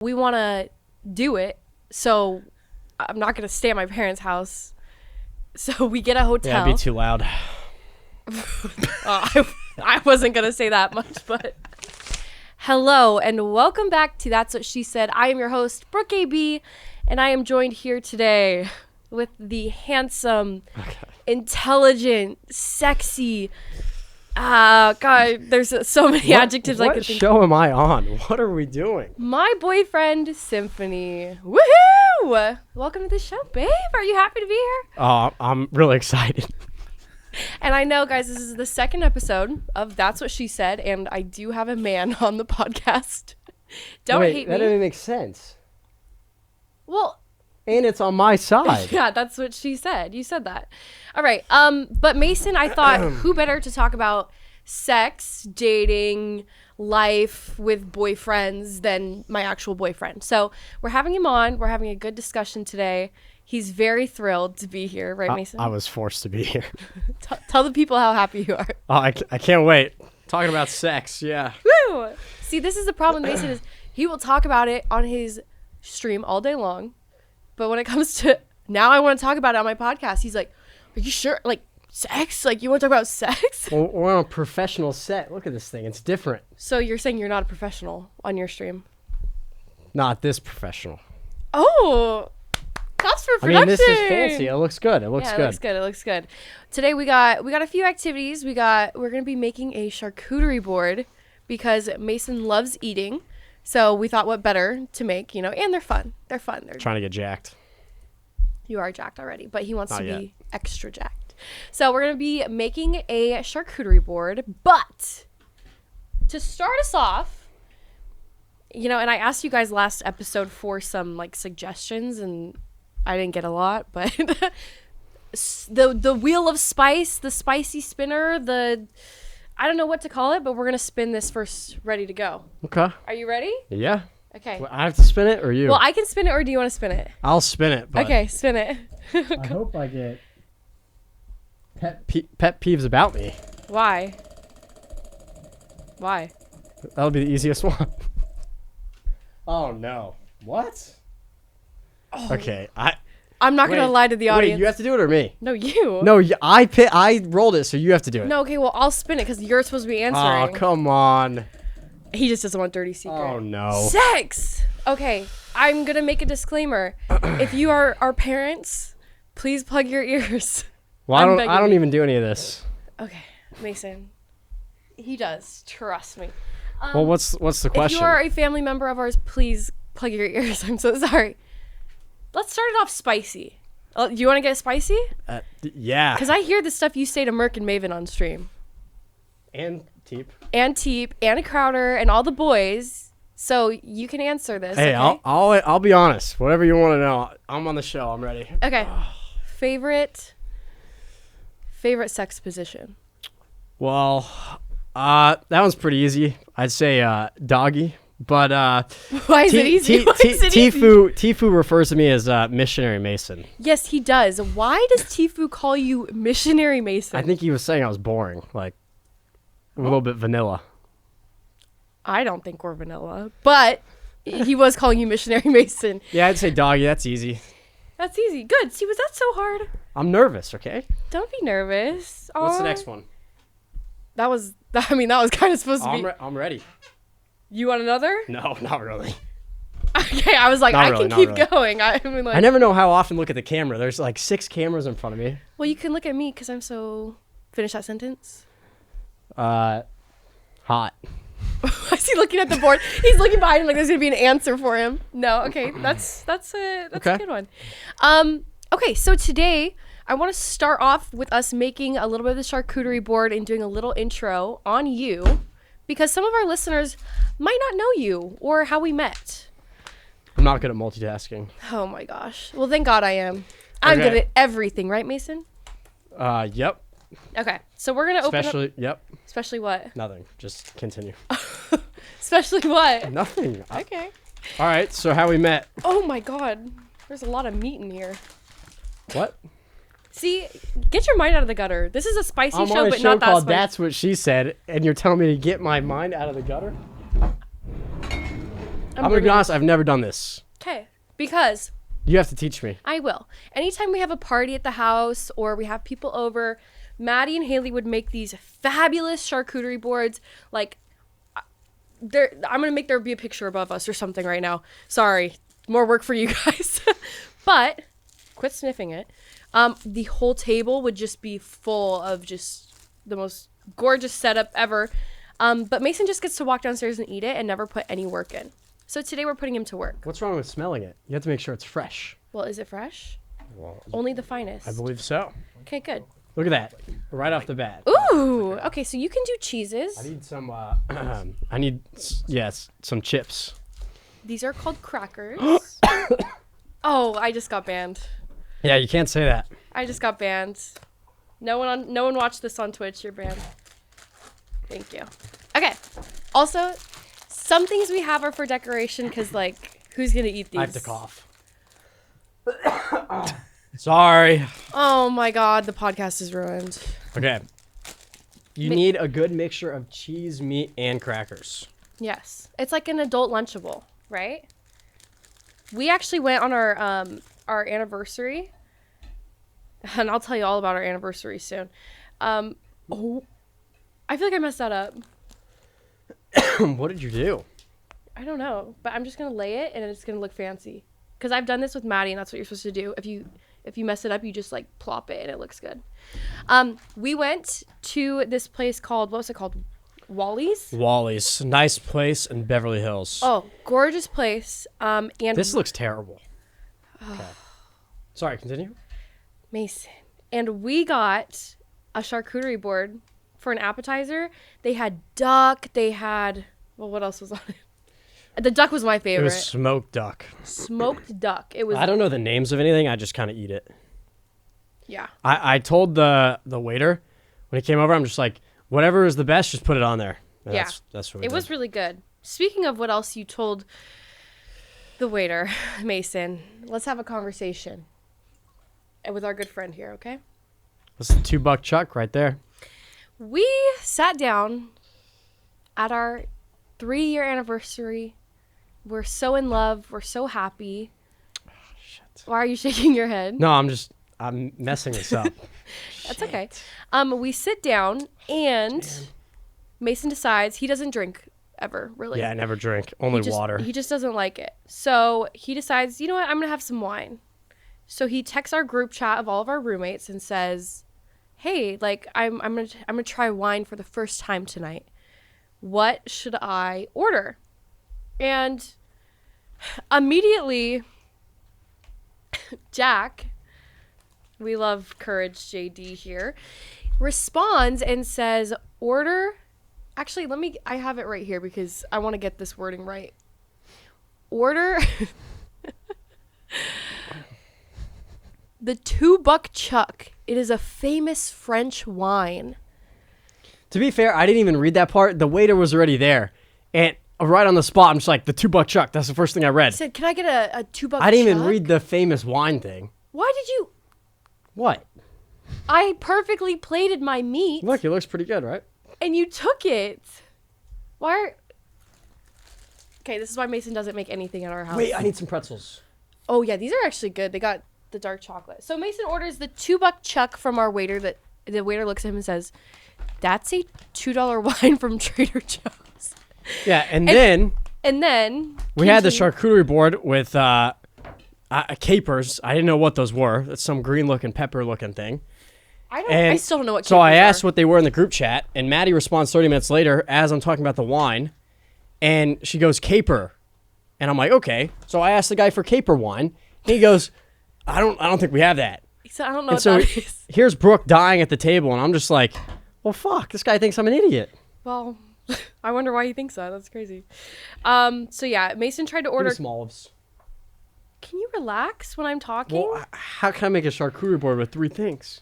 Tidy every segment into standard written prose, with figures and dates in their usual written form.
we want to do it, so I'm not going to stay at my parents' house. So we get a hotel. Yeah, it'd be too loud. I wasn't going to say that much, but hello and welcome back to That's What She Said. I am your host, Brooke AB, and I am joined here today with the handsome, intelligent, sexy, God, there's so many adjectives I could think of. What show am I on? What are we doing? My boyfriend, Symfuhny. Woohoo! Welcome to the show, babe. Are you happy to be here? Oh, I'm really excited. And I know, guys, this is the second episode of That's What She Said, and I do have a man on the podcast. Don't hate me. That doesn't make sense. Well, and it's on my side. yeah, that's what she said. You said that. All right. But Mason, I thought, who better to talk about sex, dating, life with boyfriends than my actual boyfriend. So we're having him on. We're having a good discussion today. He's very thrilled to be here, right, Mason? I was forced to be here. Tell the people how happy you are. Oh, I can't wait. Talking about sex, yeah. Woo! See, this is the problem, Mason, is he will talk about it on his stream all day long. But when it comes to, now I want to talk about it on my podcast, he's like, are you sure? Like, sex? Like, you want to talk about sex? Well, we're on a professional set. Look at this thing. It's different. So you're saying you're not a professional on your stream? Not this professional. Oh, that's for production. I mean, this is fancy. It looks good. It looks good. It looks good. It looks good. Today we got a few activities. We're gonna be making a charcuterie board because Mason loves eating. So we thought what better to make, and they're fun. They're fun. They're trying to get jacked. You are jacked already, but he wants Not to yet. be extra jacked. So we're gonna be making a charcuterie board, but to start us off, and I asked you guys last episode for some suggestions, and I didn't get a lot, but the wheel of spice, the spicy spinner, I don't know what to call it, but we're gonna spin this first, ready to go. Okay. Are you ready? Yeah. Okay. Well, I have to spin it or you? Well, I can spin it, or do you want to spin it? I'll spin it. But Okay, spin it. I hope I get pet peeves about me. Why? Why? That'll be the easiest one. Oh no! What? Oh. Okay, I'm not gonna lie to the audience. Wait, you have to do it or me? No, you. No, I rolled it, so you have to do it. No, okay, well, I'll spin it because you're supposed to be answering. Oh, come on. He just doesn't want dirty secret. Oh, no. Sex! Okay, I'm gonna make a disclaimer. If you are our parents, please plug your ears. Well, I don't even do any of this. Okay, Mason. He does. Trust me. Well, what's the question? If you are a family member of ours, please plug your ears. I'm so sorry. Let's start it off spicy. Do you want to get spicy? Yeah. Because I hear the stuff you say to Merk and Maven on stream. And Teep. And Teep, and Crowder, and all the boys. So you can answer this. Hey, okay? I'll be honest. Whatever you want to know, I'm on the show. I'm ready. Okay. Favorite sex position? Well, that one's pretty easy. I'd say doggy. But why is it easy? Tfue refers to me as Missionary Mason. Yes, he does. Why does Tfue call you Missionary Mason? I think he was saying I was boring, like a little bit vanilla. I don't think we're vanilla, but he was calling you Missionary Mason. Yeah, I'd say doggy. That's easy. That's easy. Good. See, was that so hard? I'm nervous, okay? Don't be nervous. What's the next one? That was kind of supposed to be. I'm ready. You want another? No, not really. Okay, I was like, I can keep going. I never know how often to look at the camera. There's like 6 cameras in front of me. Well, you can look at me because I'm so... Finish that sentence. Hot. I see looking at the board. He's looking behind him like there's going to be an answer for him. No, okay. That's a good one. Okay, so today I want to start off with us making a little bit of the charcuterie board and doing a little intro on you because some of our listeners might not know you or how we met. I'm not good at multitasking. Oh my gosh. Well, thank God I am. I'm good at everything, right, Mason? Yep. Okay, so we're going to open up... Yep. Especially what? Nothing. Just continue. Especially what? Nothing. Okay. All right, so how we met. Oh my God. There's a lot of meat in here. What? See, get your mind out of the gutter. This is a spicy I'm show, on a but show not that called spicy. That's What She Said, and you're telling me to get my mind out of the gutter? I'm gonna be honest. I've never done this. Okay, because You have to teach me. I will. Anytime we have a party at the house or we have people over, Maddie and Haley would make these fabulous charcuterie boards. Like, I'm gonna make there be a picture above us or something right now. Sorry, more work for you guys. But quit sniffing it. The whole table would just be full of just the most gorgeous setup ever. But Mason just gets to walk downstairs and eat it and never put any work in. So today we're putting him to work. What's wrong with smelling it? You have to make sure it's fresh. Well, is it fresh? Well, Only the finest. I believe so. Okay, good. Look at that. Right off the bat. Ooh. Okay, so you can do cheeses. I need some, some chips. These are called crackers. Oh, I just got banned. Yeah, you can't say that. I just got banned. No one watched this on Twitch. You're banned. Thank you. Okay. Also, some things we have are for decoration because, like, who's gonna eat these? I have to cough. Sorry. Oh my god, the podcast is ruined. Okay. You need a good mixture of cheese, meat, and crackers. Yes, it's like an adult Lunchable, right? We actually went on our anniversary, and I'll tell you all about our anniversary soon. I feel like I messed that up. What did you do? I don't know, but I'm just gonna lay it, and it's gonna look fancy. Cause I've done this with Maddie, and that's what you're supposed to do. If you mess it up, you just like plop it, and it looks good. We went to this place called, what was it called? Wally's. Wally's, nice place in Beverly Hills. Oh, gorgeous place. And this looks terrible. Okay. Sorry, continue. Mason. And we got a charcuterie board for an appetizer. They had duck. They had, well, what else was on it? The duck was my favorite. It was smoked duck. Smoked duck. It was. I don't know the names of anything. I just kind of eat it. Yeah. I told the waiter when he came over, I'm just like, whatever is the best, just put it on there. And Yeah. That's what it was really good. Speaking of what else you told the waiter, Mason, let's have a conversation with our good friend here, okay? That's the $2 Chuck right there. We sat down at our 3-year anniversary. We're so in love. We're so happy. Oh, shit. Why are you shaking your head? No, I'm messing this up. That's okay. We sit down and Mason decides he doesn't drink ever, really. Yeah, I never drink. Only water. He just doesn't like it. So he decides, you know what, I'm going to have some wine. So he texts our group chat of all of our roommates and says, hey, like, I'm gonna try wine for the first time tonight. What should I order? And immediately, Jack, we love Courage JD here, responds and says, order. Actually, I have it right here because I want to get this wording right. Order the $2 Chuck. It is a famous French wine. To be fair, I didn't even read that part. The waiter was already there. And right on the spot, I'm just like, the $2 Chuck. That's the first thing I read. I said, can I get a $2 Chuck? I didn't even read the famous wine thing. Why did you? What? I perfectly plated my meat. Look, it looks pretty good, right? And you took it. Why? Okay, this is why Mason doesn't make anything at our house. Wait, I need some pretzels. Oh, yeah, these are actually good. They got the dark chocolate. So Mason orders the $2 Chuck from our waiter. That the waiter looks at him and says, that's a $2 wine from Trader Joe's. Yeah, and then we had the charcuterie board with capers. I didn't know what those were. It's some green-looking, pepper-looking thing. I still don't know what capers So I asked are. what they were in the group chat, and Maddie responds 30 minutes later as I'm talking about the wine, and she goes, caper. And I'm like, okay. So I asked the guy for caper wine, and he goes, I don't think we have that. He said, I don't know And what that is. Here's Brooke dying at the table, and I'm just like, well, fuck, this guy thinks I'm an idiot. Well, I wonder why he thinks that. That's crazy. So yeah, Mason tried to order. Give me some olives. Can you relax when I'm talking? Well, how can I make a charcuterie board with 3 things?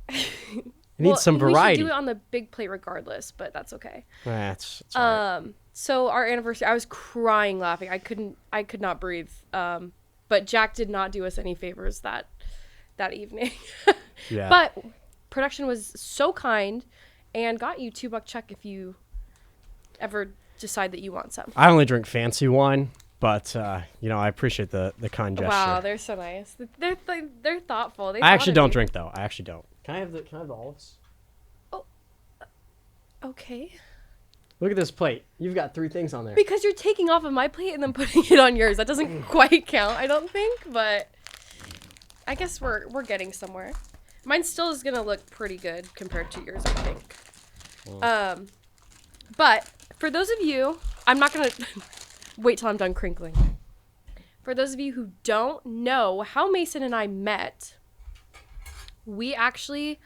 It needs some We variety. should do it on the big plate regardless, but that's okay. That's all right. So our anniversary, I was crying laughing. I could not breathe. But Jack did not do us any favors that evening. Yeah. But production was so kind and got you $2 Chuck if you ever decide that you want some. I only drink fancy wine, But I appreciate the kind gesture. Wow, they're so nice. They're thoughtful. I actually don't drink though. I actually don't. Can I have the olives? Oh, okay. Look at this plate. You've got 3 things on there. Because you're taking off of my plate and then putting it on yours. That doesn't quite count, I don't think. But I guess we're getting somewhere. Mine still is gonna look pretty good compared to yours, I think. But for those of you, I'm not gonna wait till I'm done crinkling. For those of you who don't know how Mason and I met, we actually.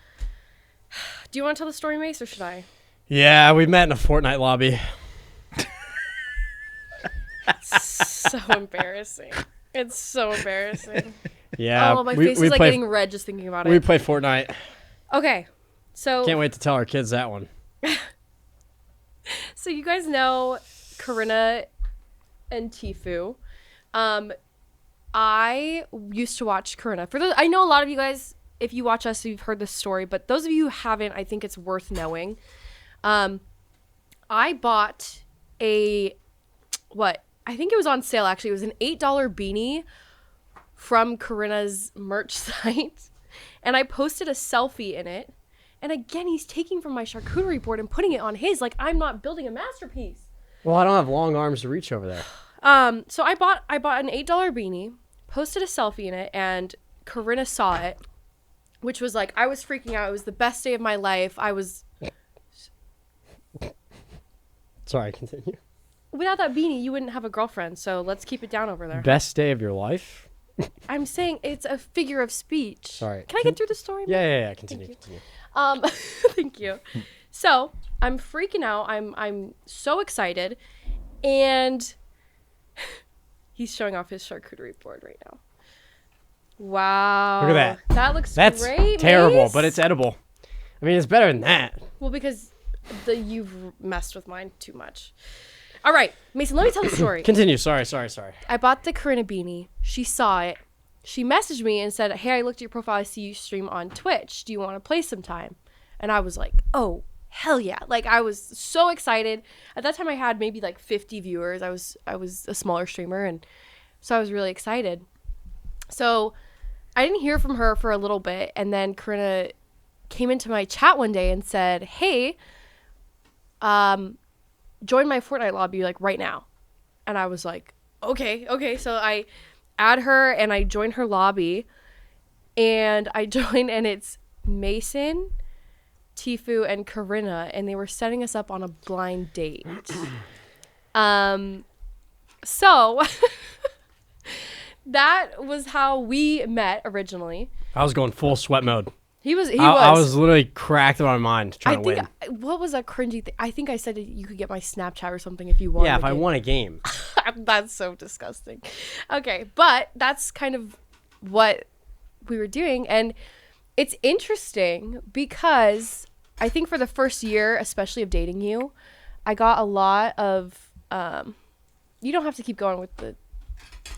Do you want to tell the story, Mace, or should I? Yeah, we met in a Fortnite lobby. So embarrassing. It's so embarrassing. Yeah. Oh, my face is like getting red just thinking about it. We play Fortnite. Okay, so. Can't wait to tell our kids that one. So you guys know Corinna and Tifu. I used to watch Corinna. I know a lot of you guys, if you watch us, you've heard this story, but those of you who haven't, I think it's worth knowing. I bought I think it was on sale actually. It was an $8 beanie from Corinna's merch site. And I posted a selfie in it. And again, he's taking from my charcuterie board and putting it on his, like I'm not building a masterpiece. Well, I don't have long arms to reach over there. So I bought an $8 beanie, posted a selfie in it, and Corinna saw it, which was like, I was freaking out. It was the best day of my life. Sorry, continue. Without that beanie, you wouldn't have a girlfriend, so let's keep it down over there. Best day of your life? I'm saying it's a figure of speech. Sorry. Can I get through the story? Yeah. Continue. Thank you. So I'm freaking out. I'm so excited, and he's showing off his charcuterie board right now. Wow. Look at that. That looks That's great. That's terrible, Mace. but it's edible. I mean, it's better than that. Well, because you've messed with mine too much. All right, Mason, let me tell the story. Continue. Sorry. I bought the Corinna beanie. She saw it. She messaged me and said, hey, I looked at your profile. I see you stream on Twitch. Do you want to play sometime? And I was like, oh, hell yeah. Like, I was so excited. At that time, I had maybe like 50 viewers. I was a smaller streamer, and so I was really excited. So I didn't hear from her for a little bit, and then Corinna came into my chat one day and said, hey, join my Fortnite lobby like right now. And I was like, okay. So I add her and I join her lobby, and I join, and it's Mason, Tifu, and Corinna, and they were setting us up on a blind date. So that was how we met originally. I was going full sweat mode. He was. I was literally cracked in my mind trying to win. What was a cringy thing? I think I said you could get my Snapchat or something if you won. Yeah, if I won a game. That's so disgusting. Okay, but that's kind of what we were doing, and it's interesting because I think for the first year, especially of dating you, I got a lot of. You don't have to keep going with the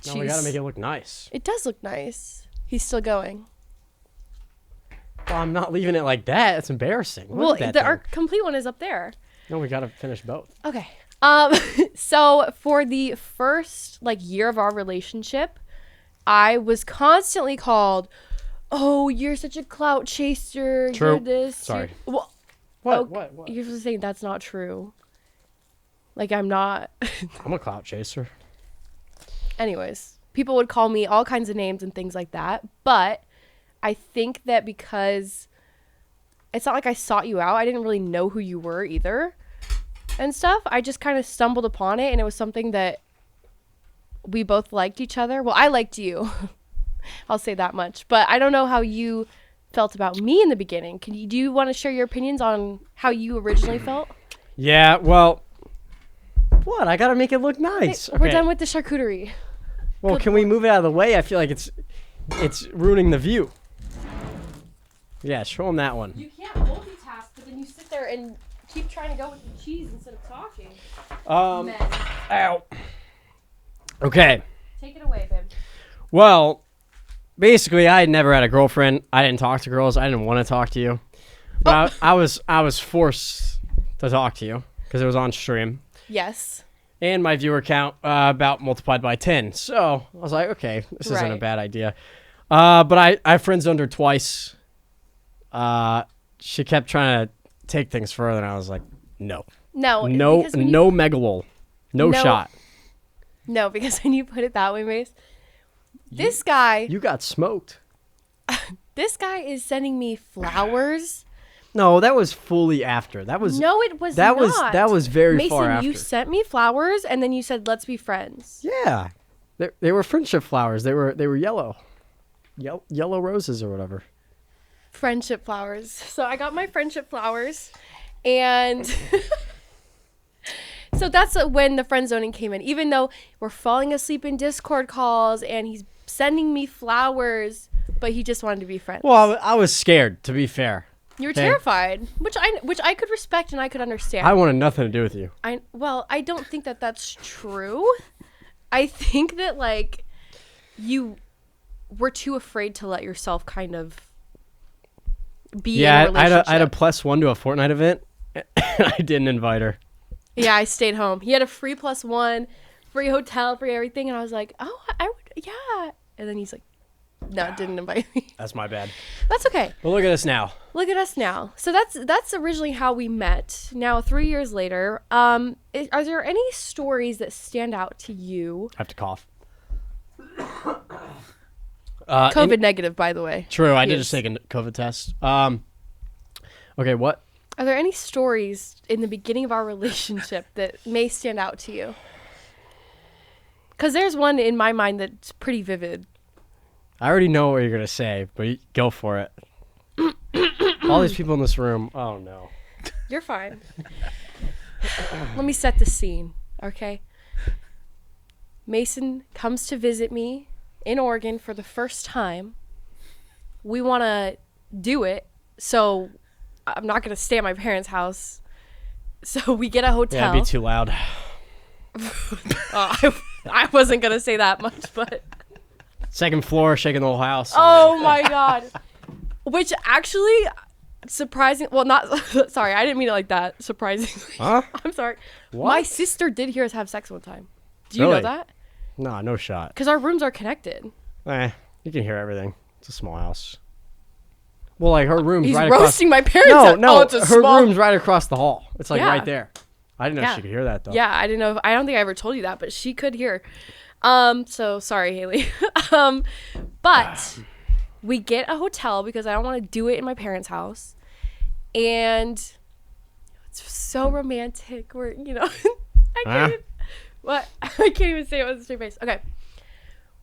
cheese. No, we gotta make it look nice. It does look nice. He's still going. Well, I'm not leaving it like that. It's embarrassing. Well, our complete one is up there. No, we gotta finish both. Okay. So for the first year of our relationship, I was constantly called, "Oh, you're such a clout chaser. True. You're this." Sorry. What? You're just saying that's not true. I'm not. I'm a clout chaser. Anyways, people would call me all kinds of names and things like that, but I think that because it's not like I sought you out, I didn't really know who you were either and stuff. I just kind of stumbled upon it, and it was something that we both liked each other. Well, I liked you. I'll say that much. But I don't know how you felt about me in the beginning. Do you want to share your opinions on how you originally felt? Yeah, well, what? I got to make it look nice. Okay. We're done with the charcuterie. Well, can we move it out of the way? I feel like it's ruining the view. Yeah, show them that one. You can't multitask, but then you sit there and keep trying to go with the cheese instead of talking. Ow. Okay. Take it away, babe. Well, basically, I had never had a girlfriend. I didn't talk to girls. I didn't want to talk to you. But I was forced to talk to you because it was on stream. Yes. and my viewer count about multiplied by 10. So I was like, okay, this isn't a Right. bad idea. But I friend-zoned her twice. She kept trying to take things further, and I was like, no, No, no, because when no megalol, no shot. No, because when you put it that way, Mace, this guy You got smoked. is sending me flowers. No, that was fully after. That was No, it was that not. that was very Mason, far after. you sent me flowers, and then you said, let's be friends. Yeah, they were friendship flowers. They were yellow, yellow roses or whatever. Friendship flowers. So I got my friendship flowers, and so that's when the friend zoning came in. Even though we're falling asleep in Discord calls, and he's sending me flowers, but he just wanted to be friends. Well, I was scared, to be fair. You were Okay. terrified, which I could respect and I could understand. I wanted nothing to do with you. I don't think that that's true. I think that like you were too afraid to let yourself kind of be in a relationship. I had a +1 to a Fortnite event. And I didn't invite her. Yeah, I stayed home. He had a free +1, free hotel, free everything, and I was like, oh, I would, yeah. And then he's like, no, didn't invite me. That's my bad. That's okay. But look at us now. Look at us now. So that's originally how we met. Now 3 years later, are there any stories that stand out to you? I have to cough. COVID negative, by the way. True, I did Yes. just take a COVID test. Okay, what? Are there any stories in the beginning of our relationship that may stand out to you? Because there's one in my mind that's pretty vivid. I already know what you're gonna say, but go for it. All these people in this room. Oh no. You're fine. Let me set the scene, okay? Mason comes to visit me in Oregon for the first time. We want to do it, so I'm not going to stay at my parents' house. So we get a hotel. Yeah, it'd be too loud. I wasn't going to say that much, but... Second floor, shaking the whole house. Oh my God. Which actually, surprising. Well, not. Sorry, I didn't mean it like that. Surprisingly. Huh? I'm sorry. What? My sister did hear us have sex one time. Do you Really? know that? Nah, no shot. Because our rooms are connected. You can hear everything. It's a small house. Well, like her room's He's right roasting my across. parents. No, out. no, Oh, it's a her small... room's right across the hall. It's like Yeah. right there. I didn't know Yeah. she could hear that though. Yeah, I didn't know. I don't think I ever told you that, but she could hear. So sorry, Haley. But we get a hotel because I don't want to do it in my parents' house, and it's so romantic. We're, I can't. Even, what? I can't even say it with a straight face. Okay,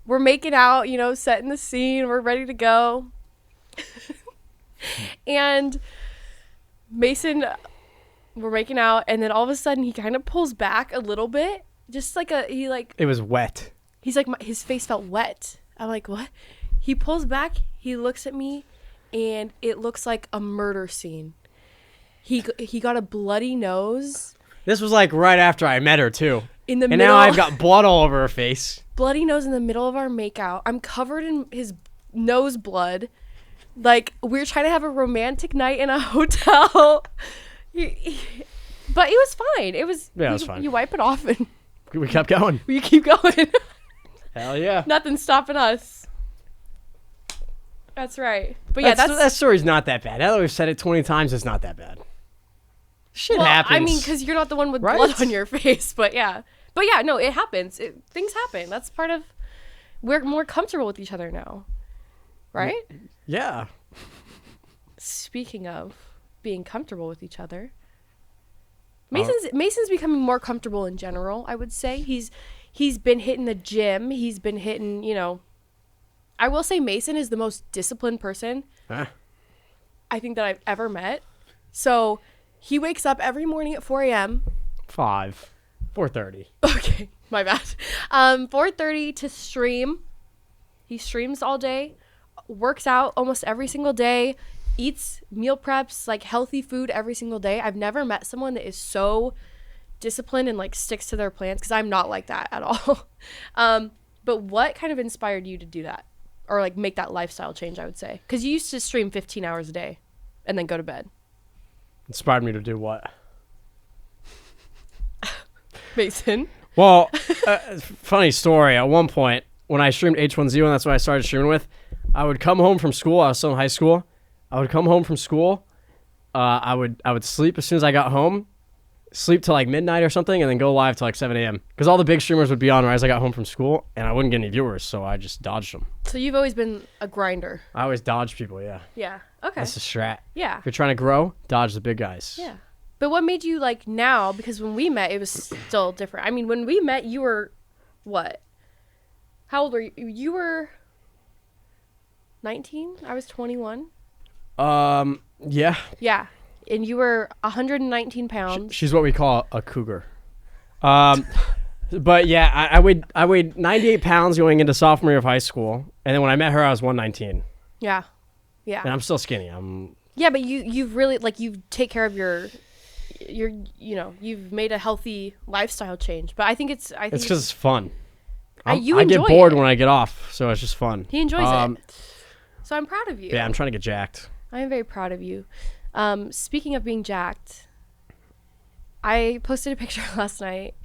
we're making out. Setting the scene. We're ready to go. And Mason, we're making out, and then all of a sudden he kind of pulls back a little bit, just like It was wet. he's like his face felt wet. I'm like, what? He pulls back, he looks at me, and it looks like a murder scene. He got a bloody nose This was like right after I met her too. in the And middle. now I've got blood all over her face. bloody nose in the middle of our makeout. I'm covered in his nose blood. Like, we're trying to have a romantic night in a hotel. But it was fine. It was fine. You wipe it off and We kept going. you keep going. Hell yeah. Nothing's stopping us. That's right. But yeah, that story's not that bad. Now that we've said it 20 times, it's not that bad. Shit well, happens. I mean, because you're not the one with Right? blood on your face. But yeah, no, it happens. Things happen. That's part of. We're more comfortable with each other now, right? Yeah. Speaking of being comfortable with each other, Mason's becoming more comfortable in general. I would say he's been hitting the gym. He's been hitting. I will say Mason is the most disciplined person I think that I've ever met. So he wakes up every morning at 4 a.m. 4:30. Okay, my bad. 4:30 to stream. He streams all day, works out almost every single day, eats meal preps, like healthy food every single day. I've never met someone that is so disciplined and like sticks to their plans, because I'm not like that at all. But what kind of inspired you to do that, or like make that lifestyle change? I would say, because you used to stream 15 hours a day and then go to bed. Inspired me to do what? Mason. Well, funny story. At one point, when I streamed H1Z1, that's what I started streaming with. I would come home from school. I was still in high school. I would come home from school. I would sleep as soon as I got home, sleep till like midnight or something, and then go live till like 7 a.m. Because all the big streamers would be on right as I got home from school, and I wouldn't get any viewers, so I just dodged them. So you've always been a grinder. I always dodge people, yeah. Yeah. Okay. That's the strat. Yeah. If you're trying to grow, dodge the big guys. Yeah. But what made you like now? Because when we met, it was still different. I mean, when we met, you were what? How old were you? You were 19? I was 21. Yeah. Yeah. And you were 119 pounds. She's what we call a cougar. But yeah, I weighed 98 pounds going into sophomore year of high school, and then when I met her, I was 119. Yeah. Yeah. And I'm still skinny. Yeah, but you've really like you take care of your you've made a healthy lifestyle change. But I think it's because it's fun. I get bored when I get off, so it's just fun. He enjoys it. So I'm proud of you. Yeah, I'm trying to get jacked. I am very proud of you. Speaking of being jacked, I posted a picture last night,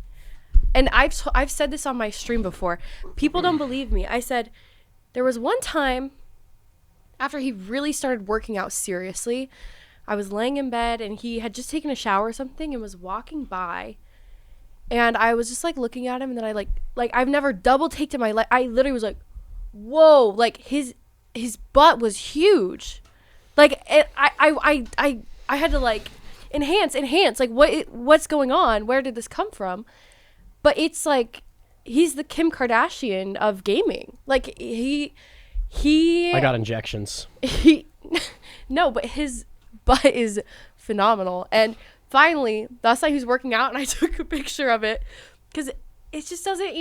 and I've said this on my stream before. People don't believe me. I said there was one time after he really started working out seriously, I was laying in bed and he had just taken a shower or something and was walking by, and I was just like looking at him, and then I like I've never double taked in my life. I literally was like, whoa, like his butt was huge. Like I had to like enhance like what's going on? Where did this come from? But it's like he's the Kim Kardashian of gaming. Like he I got injections. No, but his butt is phenomenal. And finally, last night he was working out and I took a picture of it because it just doesn't,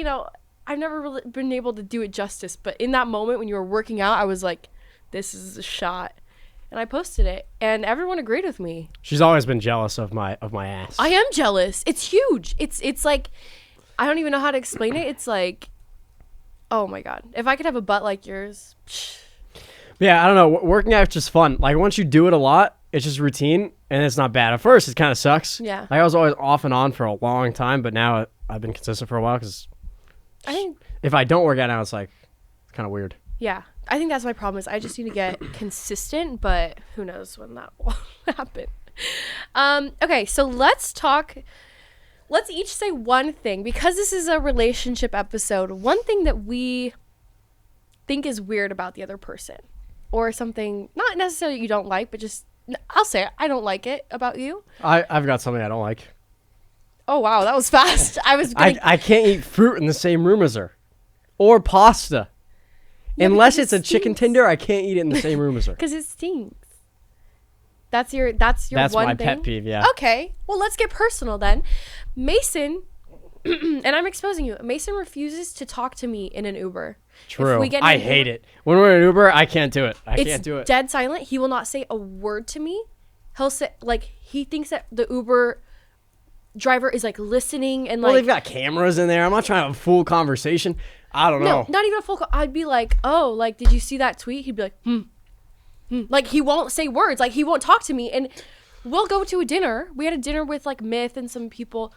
I've never really been able to do it justice. But in that moment when you were working out, I was like, this is a shot. And I posted it, and everyone agreed with me. She's always been jealous of my ass. I am jealous. It's huge. It's like, I don't even know how to explain it. It's like, oh my God. If I could have a butt like yours. Yeah, I don't know. Working out is just fun. Like, once you do it a lot, it's just routine, and it's not bad. At first, it kind of sucks. Yeah. Like, I was always off and on for a long time, but now I've been consistent for a while because I think if I don't work out now, it's like, it's kind of weird. Yeah. I think that's my problem is I just need to get consistent, but who knows when that will happen. Okay, so let's each say one thing, because this is a relationship episode, one thing that we think is weird about the other person, or something not necessarily you don't like, but just I'll say it, I don't like it about you. I've got something I don't like. Oh wow, that was fast. I can't eat fruit in the same room as her, or pasta. Yeah, unless it's a chicken tender, I can't eat it in the same room as her. Because it stinks. That's one my thing? pet peeve, yeah. Okay. Well, let's get personal then. Mason, and I'm exposing you. Mason refuses to talk to me in an Uber. True. I hate it. When we're in an Uber, I can't do it. It's dead silent. He will not say a word to me. He'll say, like, he thinks that the Uber driver is, like, listening and, like... Well, they've got cameras in there. I'm not trying to have a full conversation. I don't know. No, not even a full... I'd be like, oh, like, did you see that tweet? He'd be like, Like, he won't say words. Like, he won't talk to me. And we'll go to a dinner. We had a dinner with, like, Myth and some people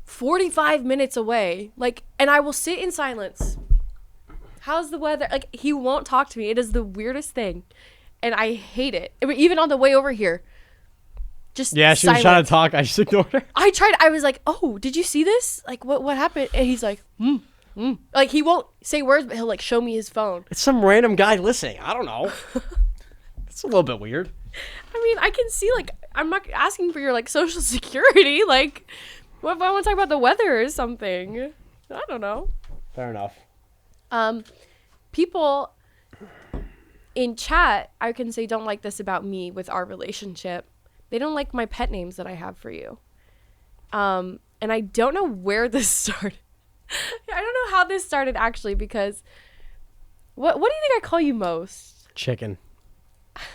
45 minutes away. Like, and I will sit in silence. How's the weather? Like, he won't talk to me. It is the weirdest thing. And I hate it. I mean, even on the way over here. Just yeah, she was trying to talk. I just ignored her. I tried. I was like, oh, did you see this? Like, what happened? And he's like, Like, he won't say words, but he'll, like, show me his phone. It's some random guy listening. I don't know. It's a little bit weird. I mean, I can see, like, I'm not asking for your, like, social security. Like, what if I want to talk about the weather or something? I don't know. Fair enough. People in chat, I can say, don't like this about me with our relationship. They don't like my pet names that I have for you. And I don't know where this started. I don't know how this started, actually, because what do you think I call you most? Chicken.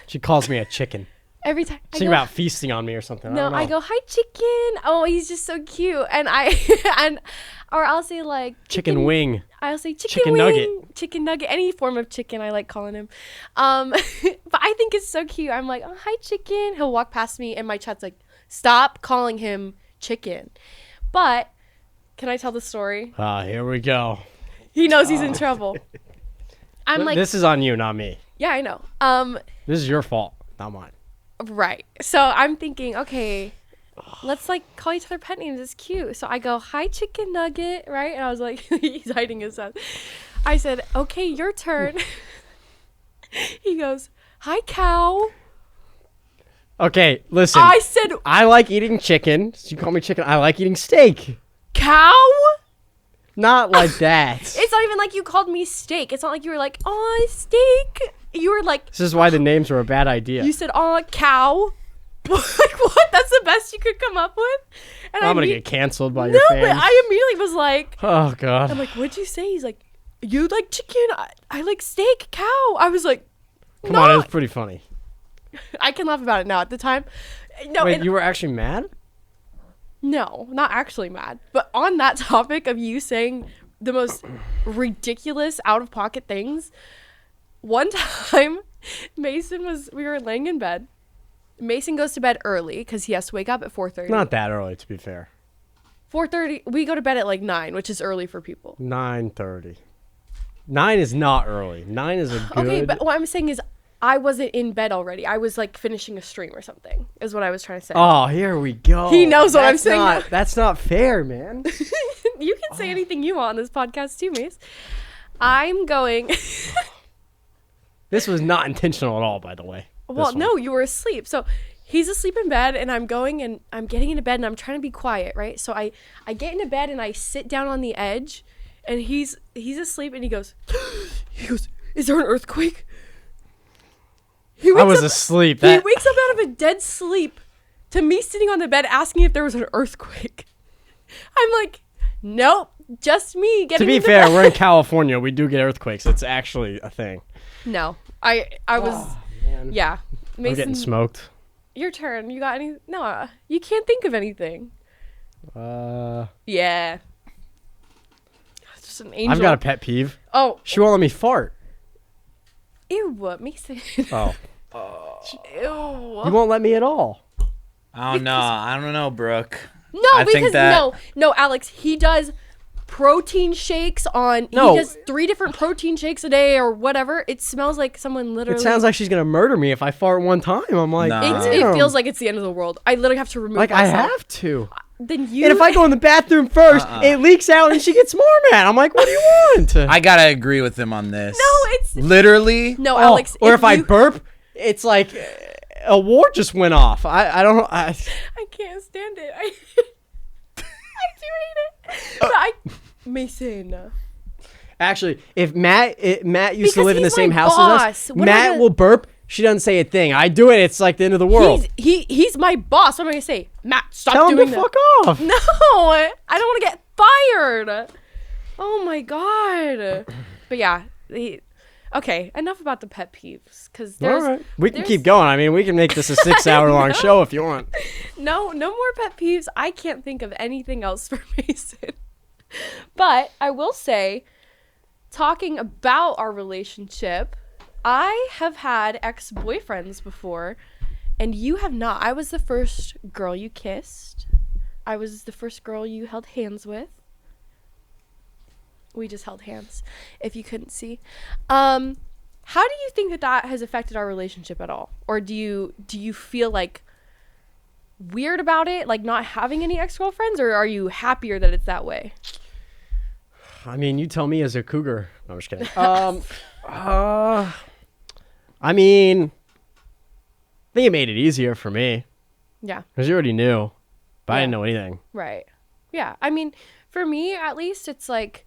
She calls me a chicken. Every time. Think about feasting on me or something. No, I go, hi, chicken. Oh, he's just so cute. And or I'll say, like, chicken wing. I'll say chicken wing, nugget. Chicken nugget, any form of chicken I like calling him. But I think it's so cute. I'm like, oh, hi, chicken. He'll walk past me and my chat's like, stop calling him chicken. But Can I tell the story? Here we go. He knows he's in trouble. I'm like, this is on you, not me. yeah, I know. This is your fault, not mine. Right. So I'm thinking, okay, let's like call each other pet names. It's cute. So I go, hi, chicken nugget, right? And I was like, he's hiding his head. I said, okay, your turn. He goes, hi, cow. Okay, listen. I said, I like eating chicken. So you call me chicken. I like eating steak. cow? Not like that. It's not even like you called me steak. It's not like you were like, oh, steak. You were like, This is why the names were a bad idea. you said, oh, cow. Like, what? That's the best you could come up with? And I'm going to get canceled by your No, fans. but I immediately was like, Oh, God. I'm like, what'd you say? He's like, you like chicken? I like steak, cow. I was like, Come no. on, it was pretty funny. I can laugh about it now. At the time, no, Wait, and- you were actually mad? no, not actually mad. But on that topic of you saying the most ridiculous, out of pocket things, one time, we were laying in bed. Mason goes to bed early because he has to wake up at 4:30. Not that early, to be fair. 4:30. We go to bed at like 9, which is early for people. 9:30. 9 is not early. 9 is a good... Okay, but what I'm saying is I wasn't in bed already. I was like finishing a stream or something, is what I was trying to say. Oh, here we go. He knows what I'm saying now. That's not fair, man. You can say anything you want on this podcast too, Mace. I'm going... This was not intentional at all, by the way. Well, no, you were asleep. So he's asleep in bed, and I'm going and I'm getting into bed, and I'm trying to be quiet, right? So I get into bed, and I sit down on the edge, and he's asleep, and he goes, is there an earthquake? I was asleep. He wakes up out of a dead sleep to me sitting on the bed asking if there was an earthquake. I'm like, nope, just me getting To be into fair, bed. we're in California. We do get earthquakes. It's actually a thing. No, I was, Man. yeah. I'm getting Mason, smoked. your turn. You got any? No, you can't think of anything. Yeah. It's just an angel. I've got a pet peeve. Oh, She won't let me fart. ew, Mason. Oh. Ew. You won't let me at all. I don't know. I don't know, Brooke. No, I think because that- no, Alex. He does protein shakes on. No. He does 3 different protein shakes a day or whatever. It smells like someone literally. It sounds like she's going to murder me if I fart one time. I'm like, Nah. It damn. feels like it's the end of the world. I literally have to remove. Like I myself. have to. Then you. And if I go in the bathroom first, it leaks out and she gets more mad. I'm like, what do you want? I gotta agree with him on this. No, it's literally. no, Oh, Alex. or if I you- burp, it's like a war just went off. I don't know. I can't stand it. I do hate it. But Mason. Actually, if Matt used Because to live in the he's same my house boss. as us, What am I Matt gonna- will burp. She doesn't say a thing. I do it. It's like the end of the world. He's my boss. What am I gonna say? Matt, stop Tell him doing to that. fuck off. No, I don't want to get fired. Oh my god. But yeah, okay. Enough about the pet peeves, because All there's right. We can there's- keep going. I mean, we can make this a 6-hour long show if you want. no more pet peeves. I can't think of anything else for Mason. But I will say, talking about our relationship, I have had ex-boyfriends before, and you have not. I was the first girl you kissed. I was the first girl you held hands with. We just held hands, if you couldn't see. How do you think that has affected our relationship at all? Or do you feel like weird about it, like not having any ex-girlfriends, or are you happier that it's that way? I mean, you tell me as a cougar. No, I'm just kidding. I mean, I think it made it easier for me Yeah, because you already knew, but I Yeah. didn't know anything. right. Yeah, I mean, for me at least, it's like,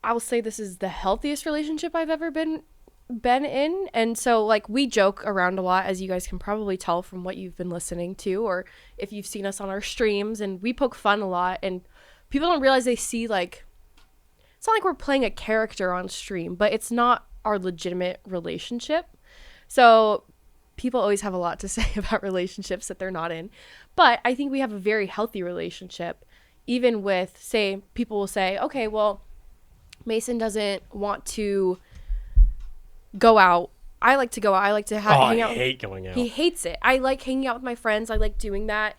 I'll say this is the healthiest relationship I've ever been in. And so like we joke around a lot, as you guys can probably tell from what you've been listening to, or if you've seen us on our streams, and we poke fun a lot, and people don't realize they see like, it's not like we're playing a character on stream, but it's not our legitimate relationship. So people always have a lot to say about relationships that they're not in. But I think we have a very healthy relationship, even with, say, people will say, okay, well, Mason doesn't want to go out. I like to go out. I like to hang out. I hate going out. He hates it. I like hanging out with my friends. I like doing that.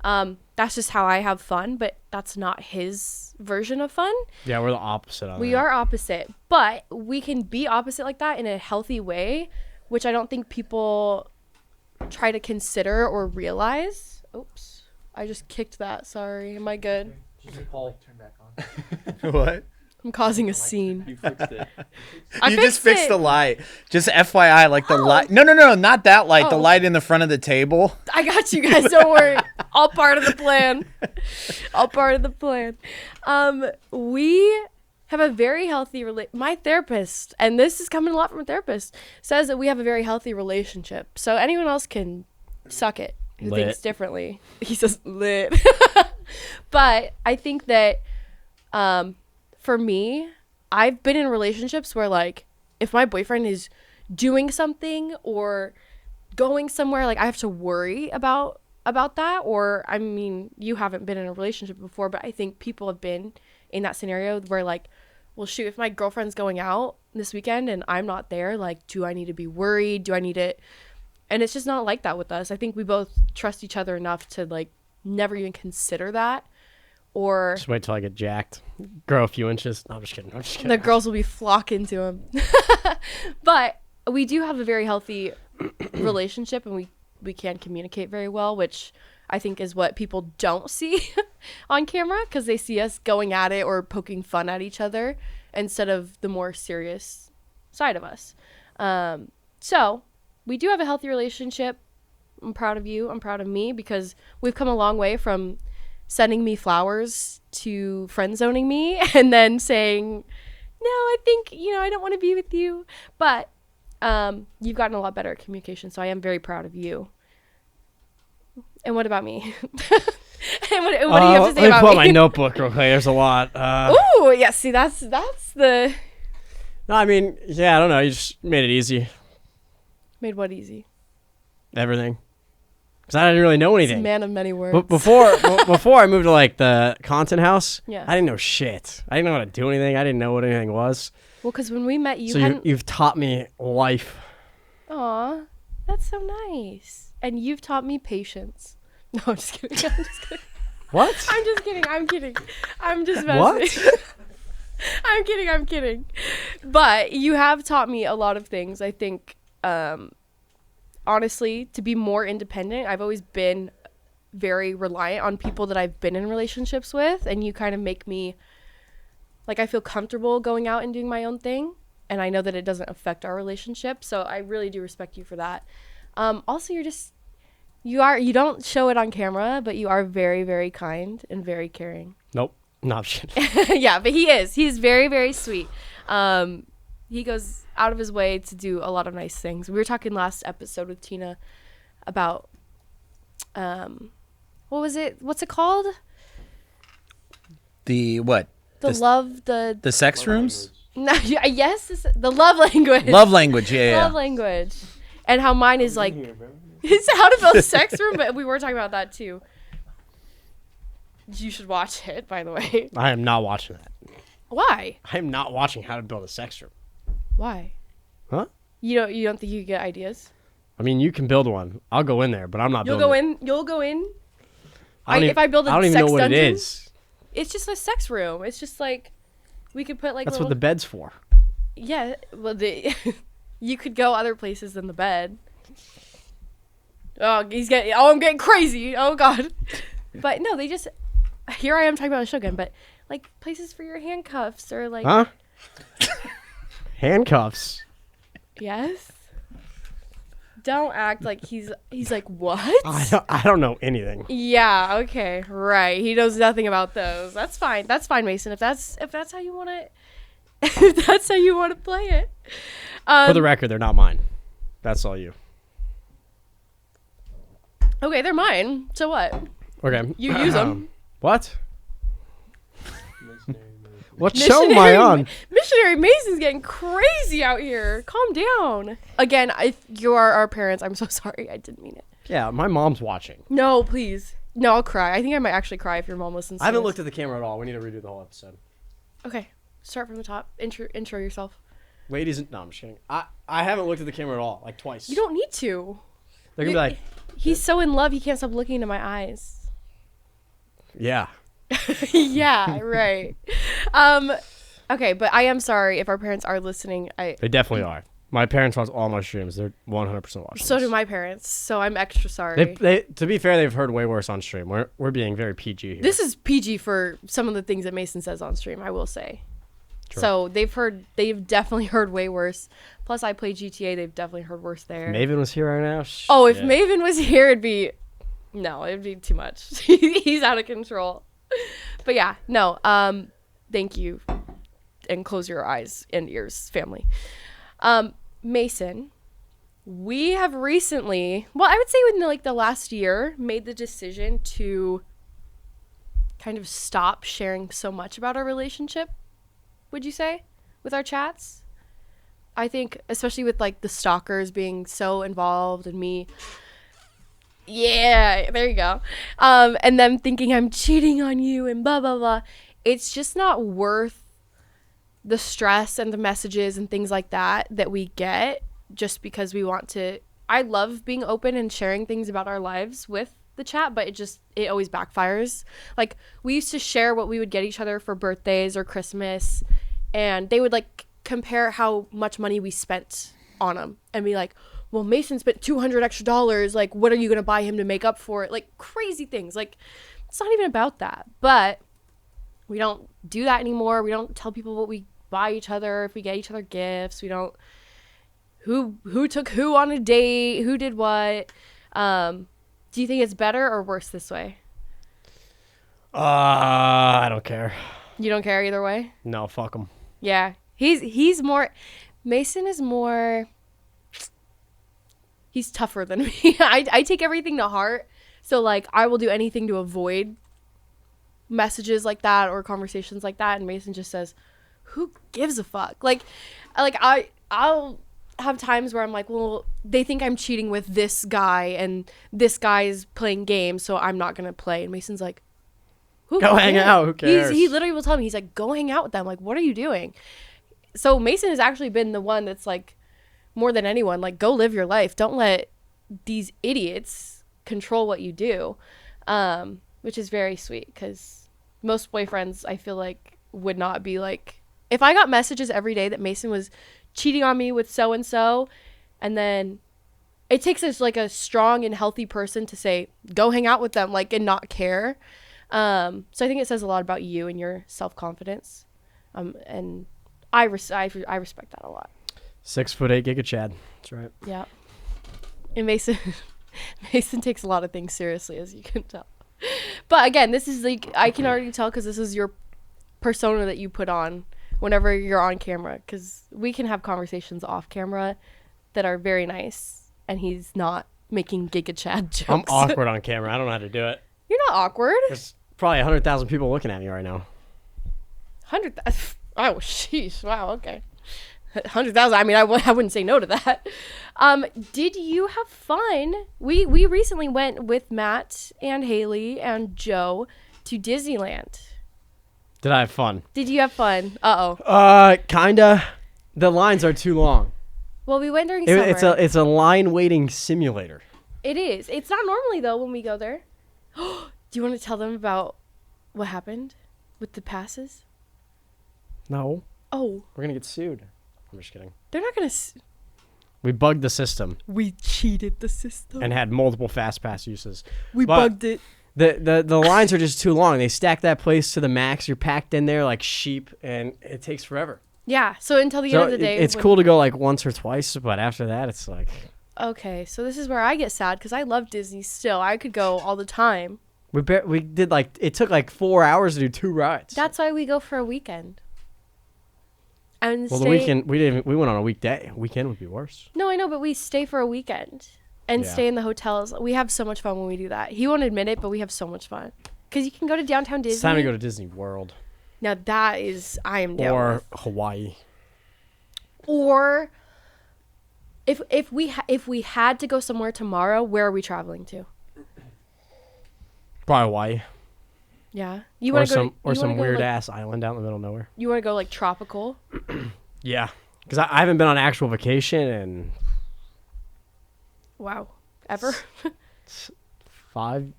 That's just how I have fun, but that's not his version of fun. Yeah, we're the opposite on We that. are opposite, but we can be opposite like that in a healthy way, which I don't think people try to consider or realize. Oops, I just kicked that. Sorry. Am I good? Turn back on. What? I'm causing a scene. You fixed it. You just fixed it. the light. Just FYI, like the Oh. light. No, not that light. The Oh. light in the front of the table. I got you guys. Don't worry. All part of the plan. All part of the plan. We have a very healthy my therapist, and this is coming a lot from a therapist, says that we have a very healthy relationship. So anyone else can suck it who Lit. thinks differently. He says lit. But I think that for me, I've been in relationships where, like, if my boyfriend is doing something or going somewhere, like, I have to worry about that. Or, I mean, you haven't been in a relationship before, but I think people have been in that scenario where, like, well, shoot, if my girlfriend's going out this weekend and I'm not there, like, do I need to be worried? Do I need it? And it's just not like that with us. I think we both trust each other enough to, like, never even consider that. Or Just wait till I get jacked. Grow a few inches. No, I'm just kidding. I'm just kidding. the girls will be flocking to him. But we do have a very healthy relationship, and we can communicate very well, which I think is what people don't see on camera, because they see us going at it or poking fun at each other instead of the more serious side of us. So we do have a healthy relationship. I'm proud of you. I'm proud of me, because we've come a long way from sending me flowers to friend zoning me and then saying, no, I think, I don't want to be with you. But you've gotten a lot better at communication, so I am very proud of you. And what about me? And what do you have to say let me about pull me? out my notebook real quick. There's a lot. Ooh, yeah, see, that's the... No, I mean, yeah, I don't know. You just made it easy. Made what easy? Everything. Because I didn't really know It's a anything. man of many words. But before I moved to, like, the content house, Yeah. I didn't know shit. I didn't know how to do anything. I didn't know what anything was. Well, because when we met, you So hadn't... you've taught me life. Aw, that's so nice. And you've taught me patience. No, I'm just kidding. I'm just kidding. What? I'm just kidding. I'm kidding. I'm just What? messing. I'm kidding. I'm kidding. But you have taught me a lot of things. I think, honestly, to be more independent, I've always been very reliant on people that I've been in relationships with. And you kind of make me, like, I feel comfortable going out and doing my own thing. And I know that it doesn't affect our relationship. So I really do respect you for that. Also, you don't show it on camera, but you are very, very kind and very caring. Nope. No, I'm just kidding. Yeah, but he's very, very sweet. He goes out of his way to do a lot of nice things. We were talking last episode with Tina about what's it called? The what? The sex rooms? no, yes, the love language. Love language. Yeah. Love language. And how mine is like it's how to build a sex room, but we were talking about that too. You should watch it, by the way. I am not watching that. Why? I am not watching how to build a sex room. Why? Huh? You don't think you could get ideas? I mean, you can build one. I'll go in there, but I'm not You'll building it. You'll go in. If I build a I don't even sex know what dungeon, it is. It's just a sex room. It's just like we could put like That's little, what the bed's for. yeah. Well, you could go other places than the bed. Oh, I'm getting crazy. Oh God. But no, they just. Here I am talking about a show again, but like places for your handcuffs or like. Huh? Handcuffs. Yes. Don't act like he's like what? I don't know anything. Yeah. Okay. Right. He knows nothing about those. That's fine. That's fine, Mason. If that's how you want to, if that's how you want to play it. For the record, they're not mine. That's all you. Okay, they're mine. So what? Okay. You use them. What? Missionary Mason. What show am I on? Missionary Mason's getting crazy out here. Calm down. Again, if you are our parents, I'm so sorry. I didn't mean it. Yeah, my mom's watching. No, please. No, I'll cry. I think I might actually cry if your mom listens to I haven't this. looked at the camera at all. We need to redo the whole episode. Okay, start from the top. Intro yourself. Ladies and... No, I'm just kidding. I haven't looked at the camera at all. Like, twice. You don't need to. They're going to be like... He's so in love, he can't stop looking into my eyes. Yeah. Yeah, right. Okay, but I am sorry if our parents are listening. They definitely are. My parents watch all my streams. They're 100% watching. So do my parents. So I'm extra sorry. They, to be fair, they've heard way worse on stream. We're being very PG here. This is PG for some of the things that Mason says on stream, I will say. True. So they've definitely heard way worse. Plus I play GTA, they've definitely heard worse there. Maven was here right now. Oh, if Shit. Maven was here, it'd be too much. He's out of control. But yeah, no. Thank you, and close your eyes and ears, family. Mason, we have recently, well, I would say within like the last year, made the decision to kind of stop sharing so much about our relationship. Would you say, with our chats? I think, especially with like the stalkers being so involved and me. Yeah, there you go. And them thinking I'm cheating on you and blah, blah, blah. It's just not worth the stress and the messages and things like that we get just because we want to. I love being open and sharing things about our lives with the chat, but it always backfires. Like, we used to share what we would get each other for birthdays or Christmas, and they would like compare how much money we spent on them and be like, well, Mason spent $200 extra. Like, what are you going to buy him to make up for it? Like, crazy things. Like, it's not even about that. But we don't do that anymore. We don't tell people what we buy each other, if we get each other gifts. We don't, who took who on a date, who did what. Do you think it's better or worse this way? I don't care. You don't care either way? No, fuck him. Yeah. He's more, Mason is more, he's tougher than me. I take everything to heart. So, like, I will do anything to avoid messages like that or conversations like that. And Mason just says, who gives a fuck? I'll have times where I'm like, well, they think I'm cheating with this guy and this guy is playing games, so I'm not going to play. And Mason's like, go hang out. Who cares? He literally will tell me, he's like, go hang out with them. Like, what are you doing? So Mason has actually been the one that's like, more than anyone, like, go live your life. Don't let these idiots control what you do, which is very sweet because most boyfriends, I feel like, would not be like, if I got messages every day that Mason was cheating on me with so-and-so, and then it takes a strong and healthy person to say, go hang out with them, like, and not care. So I think it says a lot about you and your self-confidence. And I respect that a lot. 6'8" Giga Chad. That's right. Yeah. And Mason takes a lot of things seriously, as you can tell. But again, this is like, I can already tell because this is your persona that you put on whenever you're on camera, because we can have conversations off camera that are very nice, and he's not making Giga Chad jokes. I'm awkward on camera. I don't know how to do it. You're not awkward. There's probably 100,000 people looking at me right now. 100,000. Oh, sheesh. Wow. Okay. 100,000. I mean, I wouldn't say no to that. Did you have fun? We recently went with Matt and Haley and Joe to Disneyland. Did I have fun? Did you have fun? Uh-oh. Kinda. The lines are too long. Well, we went during summer. It's a line waiting simulator. It is. It's not normally, though, when we go there. Do you want to tell them about what happened with the passes? No. Oh. We're gonna get sued. I'm just kidding. They're not going to... We bugged the system. We cheated the system. And had multiple fast pass uses. We bugged it. The lines are just too long. They stack that place to the max. You're packed in there like sheep, and it takes forever. Yeah, so until the end of the day... It's cool to go like once or twice, but after that, it's like... Okay, so this is where I get sad, because I love Disney still. I could go all the time. We did like... It took like 4 hours to do 2 rides. That's why we go for a weekend. And well, the weekend... We went on a weekday. Weekend would be worse. No, I know, but we stay for a weekend. And stay in the hotels. We have so much fun when we do that. He won't admit it, but we have so much fun. Because you can go to downtown Disney. It's time to go to Disney World. Now that is, I am down Or with. Hawaii. Or if we had to go somewhere tomorrow, where are we traveling to? Probably Hawaii. Yeah, you want to go or some weird like, ass island out in the middle of nowhere. You want to go like tropical? Yeah, because I haven't been on actual vacation in Wow, ever? 5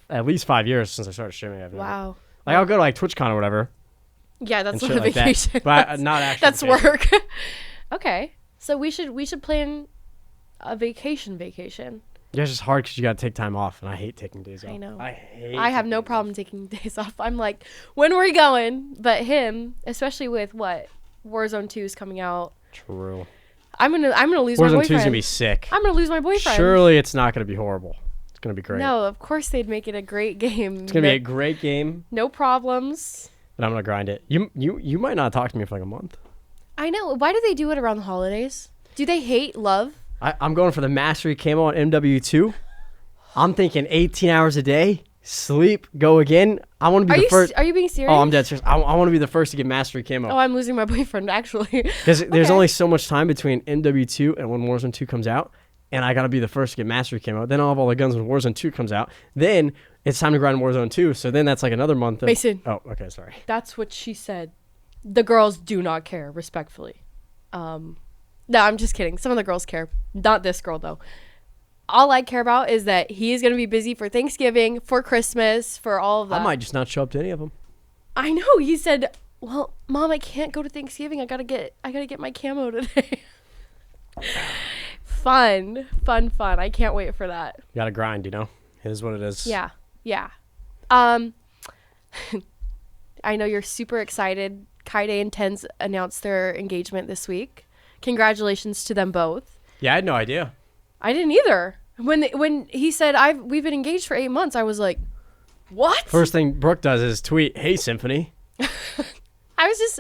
at least 5 years since I started streaming. Wow. Like I'll go to like TwitchCon or whatever. Yeah, that's and not a shit like that, vacation. but not actually. That's vacation. work. Okay, so we should plan a vacation. Yeah, it's just hard because you got to take time off, and I hate taking days off. I know. I have no problem taking days off. I'm like, when are we going? But him, especially with what Warzone 2 is coming out. True. I'm gonna lose my Warzone 2 is boyfriend. gonna be sick. I'm gonna lose my boyfriend. Surely it's not gonna be horrible. It's gonna be great. No, of course they'd make it a great game. It's gonna be a great game. No problems. But I'm gonna grind it. You might not talk to me for like a month. I know. Why do they do it around the holidays? Do they hate love? I'm going for the Mastery Camo on MW2. I'm thinking 18 hours a day, sleep, go again. I want to be the first. Are you being serious? Oh, I'm dead serious. I want to be the first to get Mastery Camo. Oh, I'm losing my boyfriend, actually. Because there's Okay. only so much time between MW2 and when Warzone 2 comes out. And I got to be the first to get Mastery Camo. Then I'll have all the guns when Warzone 2 comes out. Then it's time to grind Warzone 2. So then that's like another month. Mason. Oh, okay, sorry. That's what she said. The girls do not care, respectfully. No, I'm just kidding. Some of the girls care. Not this girl, though. All I care about is that he is going to be busy for Thanksgiving, for Christmas, for all of that. I might just not show up to any of them. I know. He said, "Well, Mom, I can't go to Thanksgiving. I gotta get my camo today." Fun. I can't wait for that. You got to grind, you know? It is what it is. Yeah. I know you're super excited. Kaide and Tens announced their engagement this week. Congratulations to them both. Yeah, I had no idea. I didn't either. When he said we've been engaged for 8 months, I was like, what? First thing Brooke does is tweet, "Hey, Symfuhny." I was just,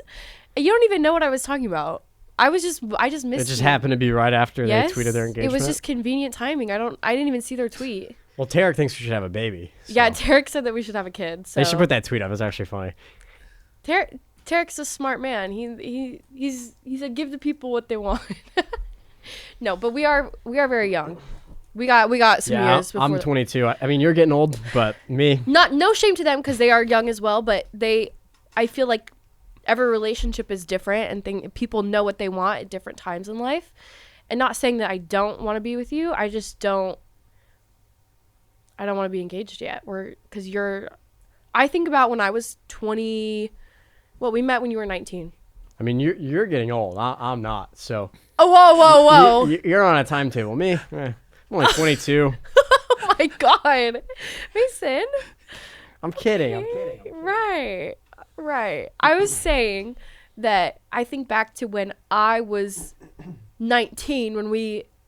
you don't even know what I was talking about. I just missed It just you. happened to be right after Yes, they tweeted their engagement. It was just convenient timing. I didn't even see their tweet. Well, Tarek thinks we should have a baby. So. Yeah, Tarek said that we should have a kid. So They should put that tweet up. It's actually funny. Tarek's a smart man. He said give the people what they want. No, but we are very young. We got some years before. I'm 22. I mean, you're getting old, but me. No shame to them because they are young as well, but I feel like every relationship is different and people know what they want at different times in life. And not saying that I don't want to be with you. I just don't want to be engaged yet. I think about when I was 20. Well, we met when you were 19. I mean, you're getting old. I'm not. So. Oh, whoa. You're on a timetable. Me, I'm only 22. Oh my God. Mason. I'm kidding. Right. I was saying that I think back to when I was 19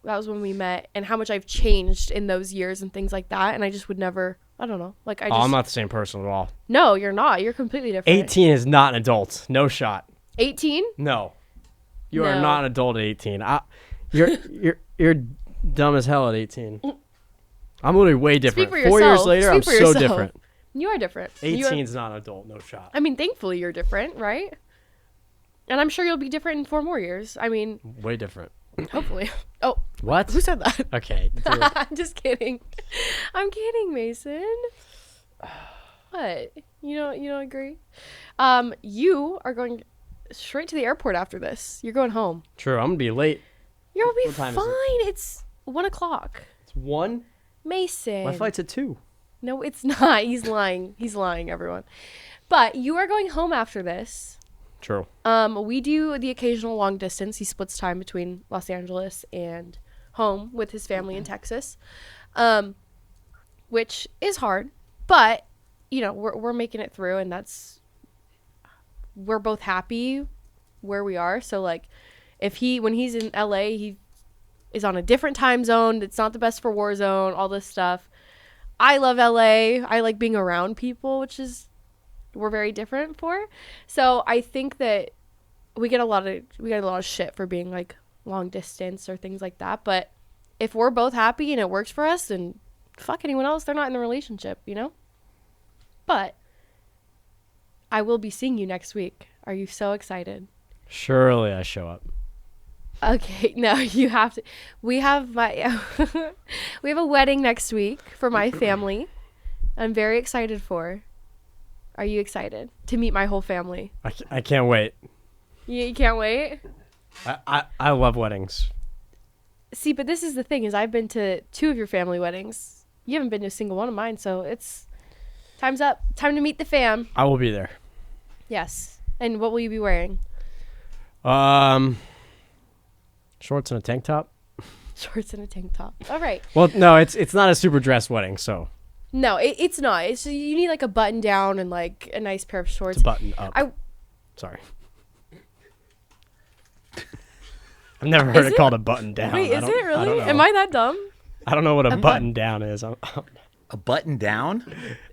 that was when we met, and how much I've changed in those years and things like that, and I just would never, I don't know. Like I'm not the same person at all. No, you're not. You're completely different. 18 is not an adult. No shot. 18? No. You are No. not an adult at 18. You're dumb as hell at 18. I'm literally way different. Speak for 4 years yourself. later, Speak I'm for so yourself. different. You are different. 18 is not an adult. No shot. I mean, thankfully you're different, right? And I'm sure you'll be different in 4 more years. I mean, Way different. hopefully. Oh, What? who said that? Okay. dude. I'm just kidding. I'm kidding, Mason. What? You don't agree? You are going straight to the airport after this. You're going home. True. I'm gonna be late. You'll be What time fine. is it? It's 1 o'clock. It's 1. Mason. My flight's at 2. No, it's not. He's lying. He's lying, everyone. But you are going home after this. True. We do the occasional long distance. He splits time between Los Angeles and home with his family in Texas, which is hard. But we're making it through, and we're both happy where we are. So like, when he's in LA, he is on a different time zone. It's not the best for Warzone. All this stuff. I love LA. I like being around people, which is we're very different for. So I think that we get a lot of shit for being like long distance or things like that. But if we're both happy and it works for us, then fuck anyone else. They're not in the relationship, But I will be seeing you next week. Are you so excited? Surely I show up. Okay, no, you have to. We have we have a wedding next week for my family. I'm very excited for. Are you excited to meet my whole family? I can't wait. You can't wait? I love weddings. See, but this is the thing, is I've been to 2 of your family weddings. You haven't been to a single one of mine, so it's Time's up. Time to meet the fam. I will be there. Yes. And what will you be wearing? Shorts and a tank top. Shorts and a tank top. All right. Well, no, it's not a super dress wedding, so No, it's not. It's you need like a button down and like a nice pair of shorts. it's a button up. Sorry. I've never heard Is it it? called a button down. Wait, is it I really? don't know. Am I that dumb? I don't know what a button- button down is. A button down?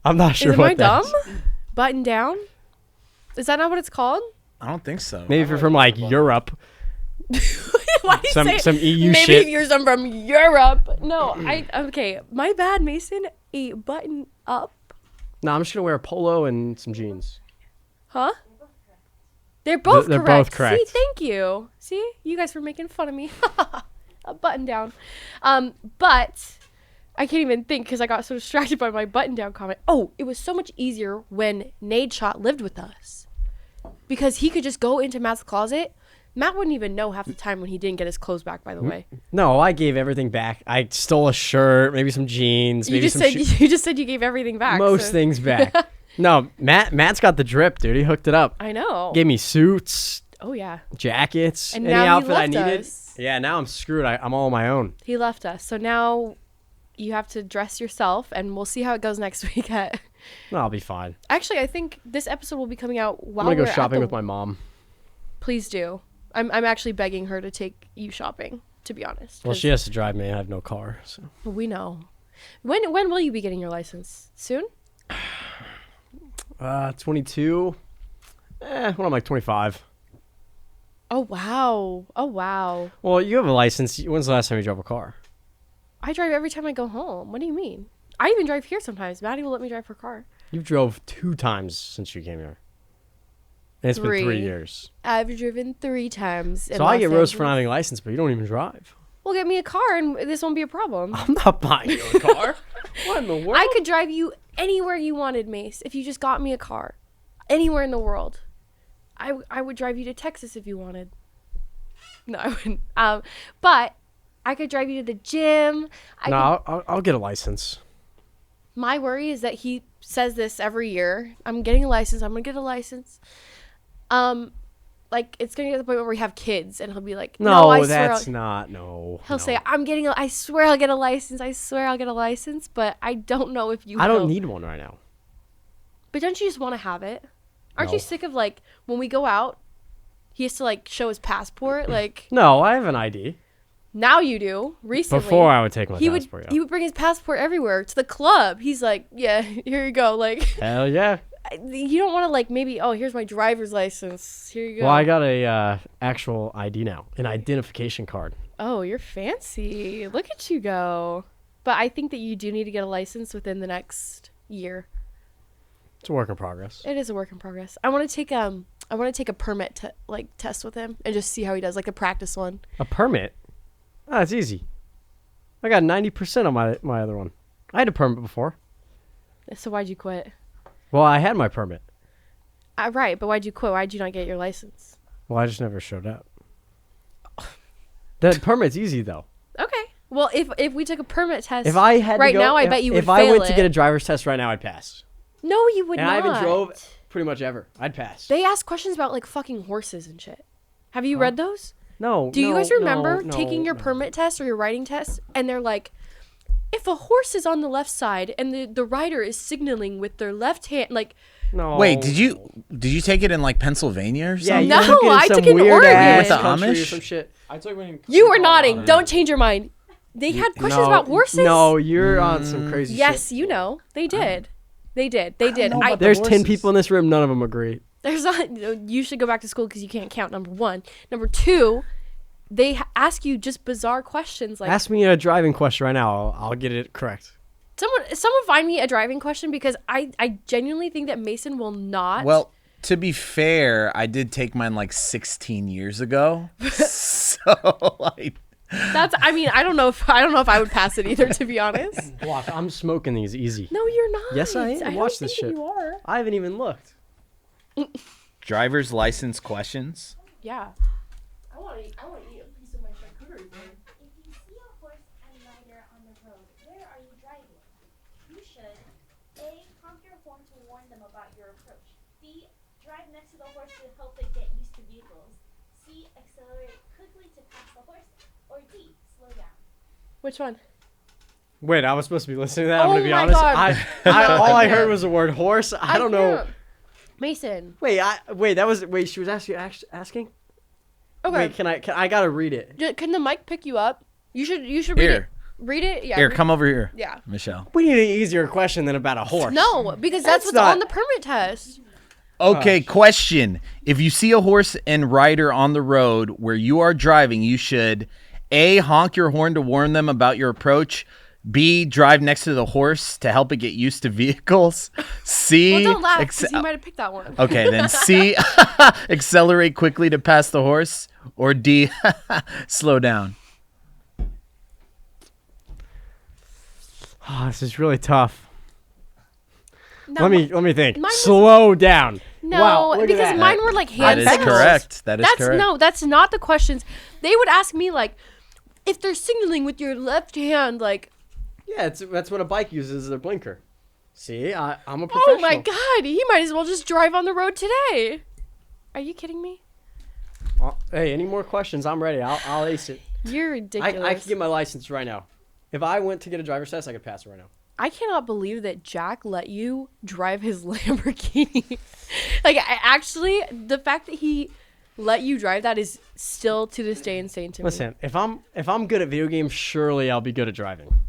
I'm not sure Am I what that dumb? is. Button down? Is that not what it's called? I don't think so. Maybe if you're from like Europe, Why do you say some EU maybe shit. if you're from Europe? No, okay. My bad, Mason. A button up, No, I'm just gonna wear a polo and some jeans. huh? They're both They're correct. both correct. See, thank you. See, you guys were making fun of me. A button down. But I can't even think because I got so distracted by my button down comment. Oh, it was so much easier when Nadeshot lived with us because he could just go into Matt's closet. Matt wouldn't even know half the time when he didn't get his clothes back, by the way. No, I gave everything back. I stole a shirt, maybe some jeans, You maybe just some said you just said you gave everything back. most so- things back. No, Matt's got the drip, dude. He hooked it up. I know. Gave me suits, Oh yeah. jackets, And any now he outfit I left needed. us. Yeah, now I'm screwed. I'm all on my own. He left us. So now you have to dress yourself and we'll see how it goes next week at No, I'll be fine. Actually, I think this episode will be coming out while I'm gonna we're go at shopping the- with my mom. Please do. I'm actually begging her to take you shopping, to be honest. Well, 'cause she has to drive me. I have no car. So we know. When will you be getting your license? Soon? 22. When I'm like 25. Oh wow. Oh wow. Well, you have a license. When's the last time you drove a car? I drive every time I go home. What do you mean? I even drive here sometimes. Maddie will let me drive her car. You've drove 2 times since you came here. And it's been 3 3. years. I've driven 3 times. in So I Los get roast for Angeles. not having a license, but you don't even drive. Well, get me a car and this won't be a problem. I'm not buying you a car. What in the world? I could drive you anywhere you wanted, Mace, if you just got me a car. Anywhere in the world. I would drive you to Texas if you wanted. No, I wouldn't. But I could drive you to the gym. I'll get a license. My worry is that he says this every year. I'm getting a license. I'm going to get a license. Like, it's going to get to the point where we have kids, and he'll be like, No, I swear that's I'll-" not. No. He'll no. say, I swear I'll get a license. I swear I'll get a license, but I don't know if you I don't will. need one right now. But don't you just want to have it? Aren't No. you sick of, like, when we go out, he has to, like, show his passport? Like, No, I have an ID. now you do. Recently. Before I would take my he passport. would he would bring his passport everywhere to the club. He's like, yeah, here you go. Like, Hell yeah. you don't want to, like, maybe, oh, here's my driver's license. Here you go. Well, I got a actual ID now, an identification card. Oh, you're fancy. Look at you go. But I think that you do need to get a license within the next year. It's a work in progress. It is a work in progress. I want to take a permit test with him and just see how he does, like a practice one. A permit? Oh, it's easy. I got 90% on my other one. I had a permit before. So why'd you quit? Well, I had my permit. Right, but why'd you quit? Why'd you not get your license? Well, I just never showed up. That permit's easy though. Okay. Well, if we took a permit test, If I had right to go, now, I bet you would if I fail went to it. get a driver's test right now, I'd pass. No, you would And not. I haven't drove pretty much ever. I'd pass. They ask questions about like fucking horses and shit. Have you read those? No. Do you guys remember no, taking your no. permit test or your writing test, and they're like, if a horse is on the left side and the rider is signaling with their left hand, like, No. Wait, did you take it in like Pennsylvania or Yeah, something? you No, took it in I some took it in weird Oregon. ass With the country or Amish? some shit. I took one in you were nodding. Colorado. Don't change your mind. They had questions No, about horses. No, you're on some crazy shit. Yes, you know they did. They did. They did. know about There's the 10 horses. people in this room. None of them agree. There's not. You should go back to school because you can't count. Number one. Number two, they ask you just bizarre questions like. Ask me a driving question right now. I'll get it correct. Someone find me a driving question because I genuinely think that Mason will not. Well, to be fair, I did take mine like 16 years ago. So like that's. I mean, I don't know if I would pass it either. To be honest. Watch, I'm smoking these easy. No, you're not. Yes, I am. don't Watch this think that shit. You are. I haven't even looked. driver's license questions. Yeah. I want to eat a piece of my charcuterie board. If you see a horse and rider on the road, where are you driving? You should A. Honk your horn to warn them about your approach. B. Drive next to the horse to help it get used to vehicles. C. Accelerate quickly to pass the horse. Or D. Slow down. Which one? Wait, I was supposed to be listening to that. I'm Oh gonna be my honest. God. All I can't. heard was the word horse. I don't know. can't. Mason. Wait, she was asking. Okay. Wait, I gotta read it. Can the mic pick you up? You should read it. Here. Read it. Yeah. Here, read- come over here, Yeah. Michelle. We need an easier question than about a horse. No, because that's what's not- on the permit test. Okay, question. If you see a horse and rider on the road where you are driving, you should A. Honk your horn to warn them about your approach. B. Drive next to the horse to help it get used to vehicles. C. Well, don't laugh acce- because you might have picked that one. Okay, then C. Accelerate quickly to pass the horse. Or D. Slow down. Oh, this is really tough. No, Let me think. mine was- Slow down. No, Wow, look at because that. mine were like That hand is signals. correct. That is correct. No, that's not the questions. They would ask me like, if they're signaling with your left hand, like, Yeah, that's what a bike uses as their blinker. See, I'm a professional. oh my God, he might as well just drive on the road today. Are you kidding me? Hey, any more questions? I'm ready. I'll ace it. You're ridiculous. I could get my license right now. If I went to get a driver's test, I could pass it right now. I cannot believe that Jack let you drive his Lamborghini. Like, actually, the fact that he let you drive that is still to this day insane to me. Listen, if I'm good at video games, surely I'll be good at driving.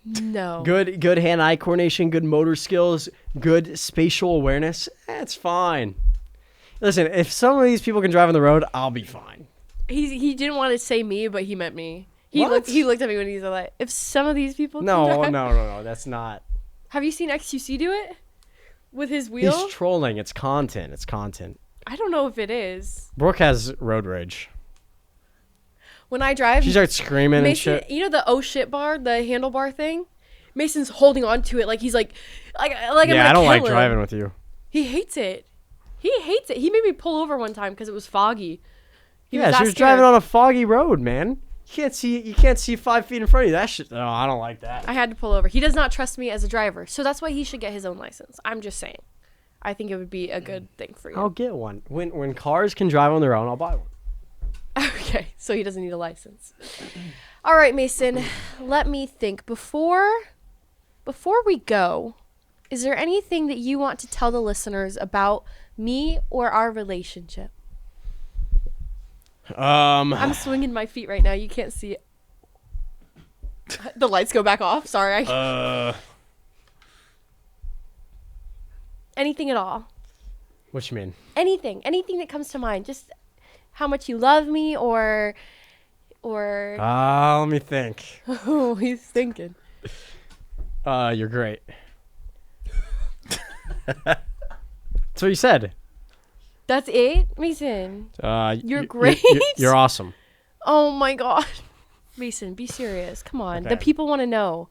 No. Good hand-eye coordination, good motor skills, good spatial awareness. That's fine. Listen, if some of these people can drive on the road, I'll be fine. He didn't want to say me, but he meant me. What? He looked at me when he said that. If some of these people No, can drive, no, that's not. Have you seen XQC do it with his wheel? He's trolling. It's content. It's content. I don't know if it is. Brooke has road rage. When I drive, She starts screaming and Mason, shit. you know the oh shit bar, the handlebar thing? Mason's holding on to it like he's like I'm Yeah, gonna I don't kill like him. driving with you. He hates it. He hates it. He made me pull over one time because it was foggy. Yeah, that she was scared. driving on a foggy road, man. You can't see 5 feet in front of you. That shit. No, I don't like that. I had to pull over. He does not trust me as a driver, so that's why he should get his own license. I'm just saying. I think it would be a good thing for you. I'll get one. When cars can drive on their own, I'll buy one. Okay, so he doesn't need a license. All right, Mason, let me think. Before we go, is there anything that you want to tell the listeners about me or our relationship? I'm swinging my feet right now. You can't see it. The lights go back off. Sorry. Anything at all. What you mean? Anything that comes to mind. Just how much you love me or Let me think. oh, he's thinking. You're great. That's what you said. That's it, Mason. You're great. You're awesome. Oh my god. Mason, be serious. Come on. The Okay. people want to know.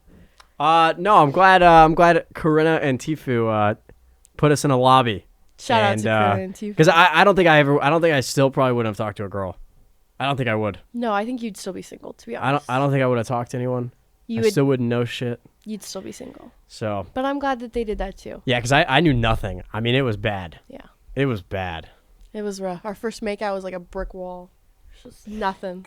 No, I'm glad Corinna and Tifu put us in a lobby. Shout out to Corinna and Tifu. Because I don't think I still probably wouldn't have talked to a girl. I don't think I would. No, I think you'd still be single, to be honest. I don't think I would have talked to anyone. I still wouldn't know shit. You'd still be single. So But I'm glad that they did that too. yeah, because I knew nothing. I mean, it was bad. Yeah. It was bad. It was rough. Our first makeout was like a brick wall. Just nothing.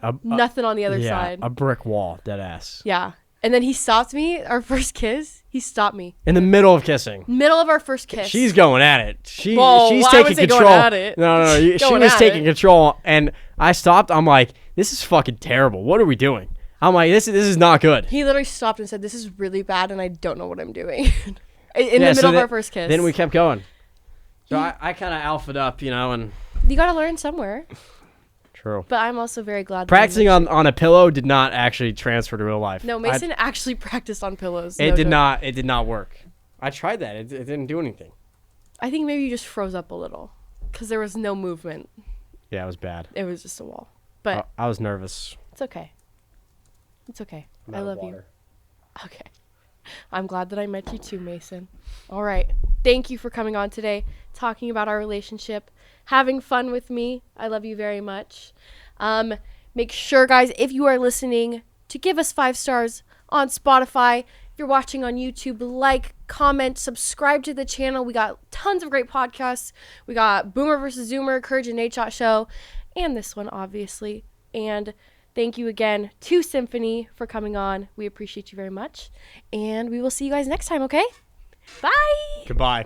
A- Nothing on the other yeah, side. a brick wall, dead ass. Yeah. And then he stopped me. Our first kiss, he stopped me. In the middle of kissing. Middle of our first kiss. She's going at it. She's Whoa, taking I would say going control. at it. No. She Going was at taking it. control, and I stopped. I'm like, this is fucking terrible. What are we doing? I'm like, this is not good. He literally stopped and said, "This is really bad, and I don't know what I'm doing." In the middle of our first kiss. Then we kept going. So I kind of alphaed up, and You gotta learn somewhere. true. But I'm also very glad. that I Practicing on a pillow did not actually transfer to real life. No, Mason actually practiced on pillows. It no did joke. not. It did not work. I tried that. It didn't do anything. I think maybe you just froze up a little, because there was no movement. Yeah, it was bad. It was just a wall. But I was nervous. it's okay. It's okay. I'm I out of love you. water. Okay. I'm glad that I met you too, Mason. All right. Thank you for coming on today, talking about our relationship, having fun with me. I love you very much. Make sure, guys, if you are listening, to give us 5 stars on Spotify. you're watching on YouTube, like, comment, subscribe to the channel. We got tons of great podcasts. We got Boomer vs. Zoomer, Courage and Nate Shot Show, and this one, obviously. And thank you again to Symfuhny for coming on. We appreciate you very much. And we will see you guys next time, okay? Bye! Goodbye.